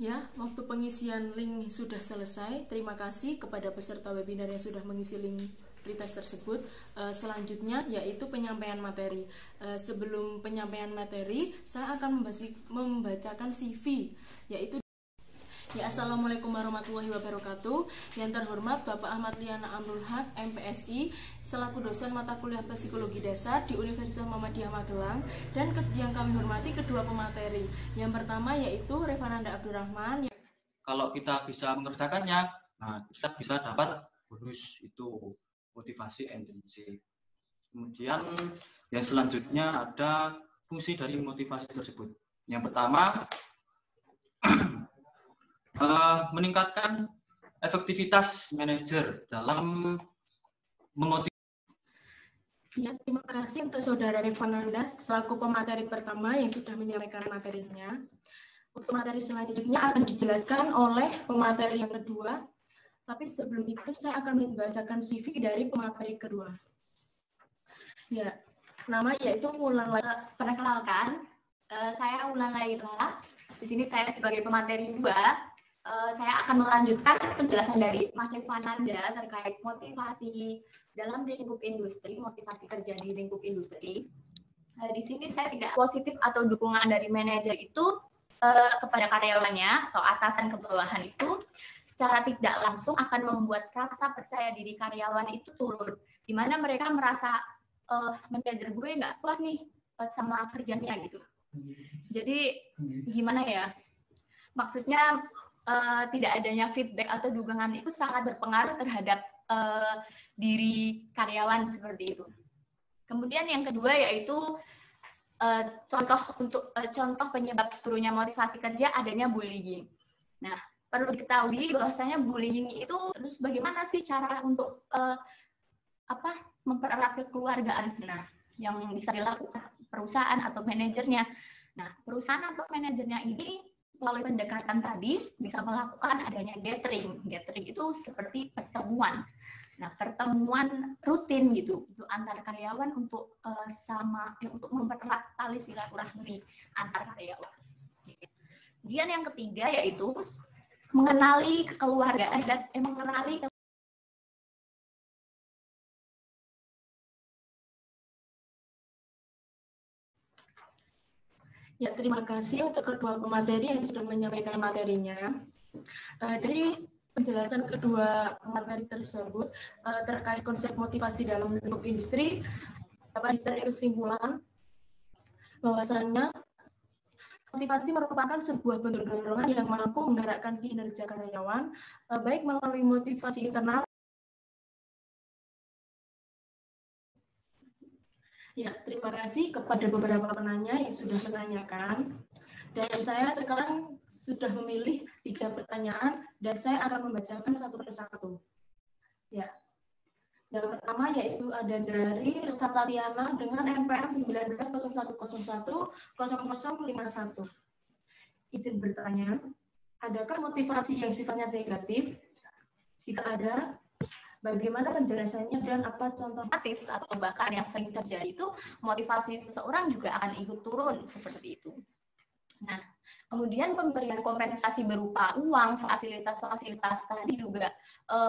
Ya, waktu pengisian link sudah selesai. Terima kasih kepada peserta webinar yang sudah mengisi link pretest tersebut. Selanjutnya yaitu penyampaian materi. Sebelum penyampaian materi, saya akan membacakan CV, yaitu ya, Assalamualaikum warahmatullahi wabarakatuh. Yang terhormat Bapak Ahmad Liana Amrul Haq, MPSI, selaku dosen mata kuliah Psikologi Dasar di Universitas Muhammadiyah Magelang, dan yang kami hormati kedua pemateri. Yang pertama yaitu Revananda Abdurrahman. Kalau kita bisa mengerjakannya, nah kita bisa dapat bonus itu motivasi intrinsik. Kemudian yang selanjutnya ada fungsi dari motivasi tersebut. Yang pertama, meningkatkan efektivitas manajer dalam memotivasi. Ya, terima kasih untuk Saudara Revananda selaku pemateri pertama yang sudah menyampaikan materinya. Untuk materi selanjutnya akan dijelaskan oleh pemateri yang kedua, tapi sebelum itu saya akan membacakan CV dari pemateri kedua. Ya, nama yaitu Wulan Laila. Perkenalkan, saya Wulan Laila. Di sini saya sebagai pemateri 2. Saya akan melanjutkan penjelasan dari Mas Revananda terkait motivasi dalam lingkup industri, motivasi kerja di lingkup industri. Di sini saya tidak positif atau dukungan dari manajer itu kepada karyawannya atau atasan ke bawahan itu secara tidak langsung akan membuat rasa percaya diri karyawan itu turun, di mana mereka merasa manajer gue nggak puas nih sama kerjanya gitu. Jadi gimana ya? Maksudnya tidak adanya feedback atau dukungan itu sangat berpengaruh terhadap diri karyawan seperti itu. Kemudian yang kedua yaitu contoh penyebab turunnya motivasi kerja adanya bullying. Nah, perlu diketahui bahwasanya bullying itu terus bagaimana sih cara untuk mempererat kekeluargaan. Nah, yang bisa dilakukan perusahaan atau manajernya. Nah, perusahaan atau manajernya ini melalui pendekatan tadi bisa melakukan adanya gathering. Gathering itu seperti pertemuan. Nah, pertemuan rutin gitu untuk antar karyawan untuk untuk mempererat tali silaturahmi antar karyawan. Kemudian yang ketiga yaitu mengenali kekeluargaan dan mengenali Ya, terima kasih untuk kedua pemateri yang sudah menyampaikan materinya. Dari penjelasan kedua materi tersebut terkait konsep motivasi dalam lingkup industri, dapat ditarik kesimpulan bahwasannya motivasi merupakan sebuah bentuk dorongan yang mampu menggerakkan kinerja karyawan, baik melalui motivasi internal. Ya, terima kasih kepada beberapa penanya yang sudah menanyakan. Dan saya sekarang sudah memilih 3 pertanyaan dan saya akan membacakan satu persatu. Ya. Yang pertama yaitu ada dari Satariana dengan NPM 1901010051. Izin bertanya, adakah motivasi yang sifatnya negatif? Jika ada, bagaimana penjelasannya dan apa contoh? Atau bahkan yang sering terjadi itu motivasi seseorang juga akan ikut turun seperti itu. Nah, kemudian pemberian kompensasi berupa uang, fasilitas-fasilitas tadi juga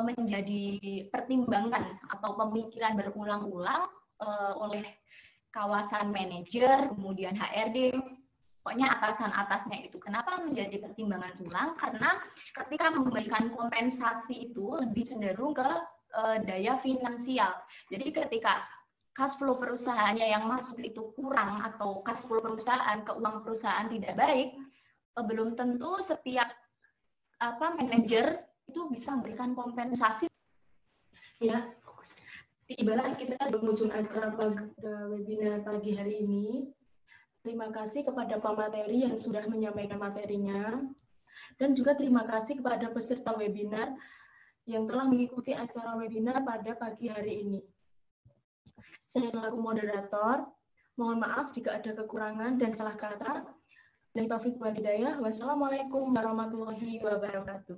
menjadi pertimbangan atau pemikiran berulang-ulang oleh kawasan manajer, kemudian HRD, pokoknya atasan-atasnya itu. Kenapa menjadi pertimbangan ulang? Karena ketika memberikan kompensasi itu lebih cenderung ke daya finansial. Jadi ketika cash flow perusahaannya yang masuk itu kurang atau cash flow perusahaan, keuangan perusahaan tidak baik, belum tentu setiap manajer itu bisa memberikan kompensasi. Ya, tibalah kita berujung acara webinar pagi hari ini. Terima kasih kepada pemateri yang sudah menyampaikan materinya, dan juga terima kasih kepada peserta webinar yang telah mengikuti acara webinar pada pagi hari ini. Saya selaku moderator, mohon maaf jika ada kekurangan dan salah kata. Billahi taufiq wal hidayah. Wassalamualaikum warahmatullahi wabarakatuh.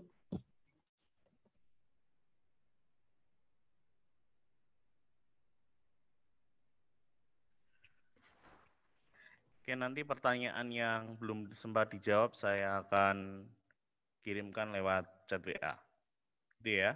Oke, nanti pertanyaan yang belum sempat dijawab saya akan kirimkan lewat chat WA. Gitu ya.